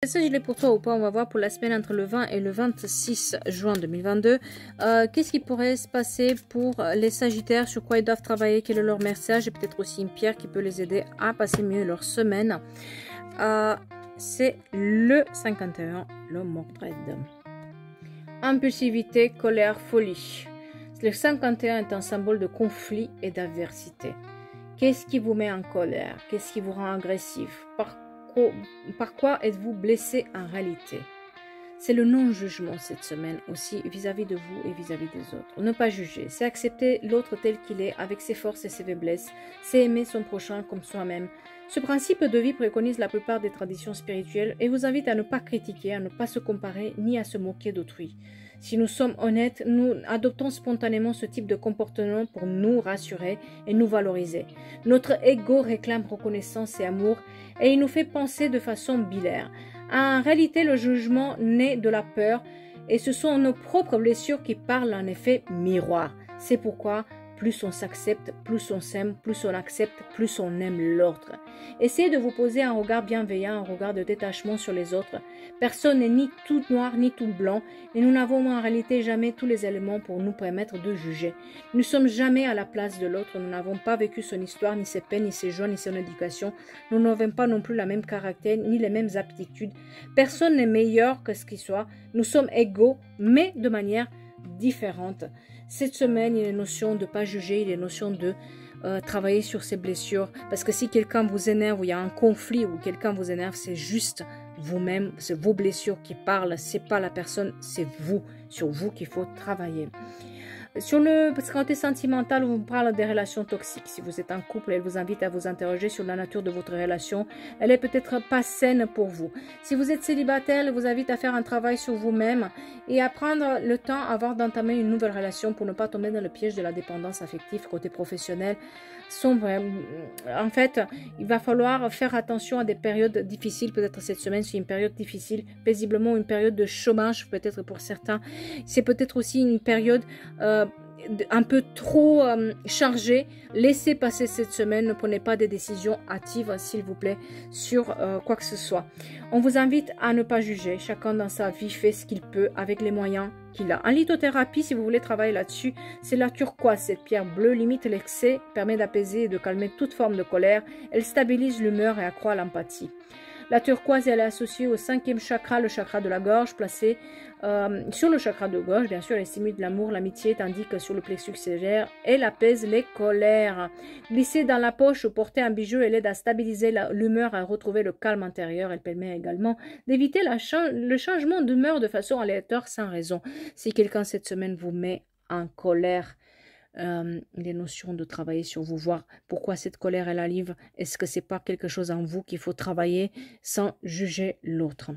Message il est pour toi ou pas, on va voir pour la semaine entre le 20 et le 26 juin 2022. Qu'est-ce qui pourrait se passer pour les Sagittaires, sur quoi ils doivent travailler, quel est leur message et peut-être aussi une pierre qui peut les aider à passer mieux leur semaine. C'est le 51, le Mordred. Impulsivité, colère, folie. Le 51 est un symbole de conflit et d'adversité. Qu'est-ce qui vous met en colère? Qu'est-ce qui vous rend agressif? Par quoi êtes-vous blessé en réalité? C'est le non-jugement cette semaine aussi vis-à-vis de vous et vis-à-vis des autres. Ne pas juger, c'est accepter l'autre tel qu'il est avec ses forces et ses faiblesses. C'est aimer son prochain comme soi-même. Ce principe de vie préconise la plupart des traditions spirituelles et vous invite à ne pas critiquer, à ne pas se comparer ni à se moquer d'autrui. Si nous sommes honnêtes, nous adoptons spontanément ce type de comportement pour nous rassurer et nous valoriser. Notre ego réclame reconnaissance et amour et il nous fait penser de façon bilaire. En réalité, le jugement naît de la peur et ce sont nos propres blessures qui parlent en effet miroir. C'est pourquoi plus on s'accepte, plus on s'aime, plus on accepte, plus on aime l'autre. Essayez de vous poser un regard bienveillant, un regard de détachement sur les autres. Personne n'est ni tout noir ni tout blanc et nous n'avons en réalité jamais tous les éléments pour nous permettre de juger. Nous ne sommes jamais à la place de l'autre, nous n'avons pas vécu son histoire, ni ses peines, ni ses joies, ni son éducation. Nous n'avons pas non plus la même caractère, ni les mêmes aptitudes. Personne n'est meilleur que ce qu'il soit. Nous sommes égaux, mais de manière différente. Cette semaine, il est notion de ne pas juger, il est notion de travailler sur ses blessures. Parce que si quelqu'un vous énerve, ou il y a un conflit, ou quelqu'un vous énerve, c'est juste vous-même, c'est vos blessures qui parlent, c'est pas la personne, c'est vous, sur vous qu'il faut travailler. Sur le côté sentimental, on vous parle des relations toxiques. Si vous êtes en couple, elle vous invite à vous interroger sur la nature de votre relation. Elle est peut-être pas saine pour vous. Si vous êtes célibataire, elle vous invite à faire un travail sur vous-même et à prendre le temps avant d'entamer une nouvelle relation pour ne pas tomber dans le piège de la dépendance affective côté professionnel. En fait, il va falloir faire attention à des périodes difficiles. Peut-être cette semaine, c'est une période difficile, paisiblement une période de chômage peut-être pour certains. C'est peut-être aussi une période un peu trop chargée. Laissez passer cette semaine, ne prenez pas des décisions hâtives s'il vous plaît sur quoi que ce soit. On vous invite à ne pas juger, chacun dans sa vie fait ce qu'il peut avec les moyens qu'il a. En lithothérapie, si vous voulez travailler là-dessus, c'est la turquoise, cette pierre bleue limite l'excès, permet d'apaiser et de calmer toute forme de colère, elle stabilise l'humeur et accroît l'empathie. La turquoise, elle est associée au 5e chakra, le chakra de la gorge, placé sur le chakra de gorge. Bien sûr, elle stimule l'amour, l'amitié, tandis que sur le plexus solaire, elle apaise les colères. Glisser dans la poche ou porter un bijou, elle aide à stabiliser l'humeur, à retrouver le calme intérieur. Elle permet également d'éviter le changement d'humeur de façon aléatoire sans raison. Si quelqu'un cette semaine vous met en colère, les notions de travailler sur vous, voir pourquoi cette colère elle arrive, est-ce que c'est pas quelque chose en vous qu'il faut travailler sans juger l'autre.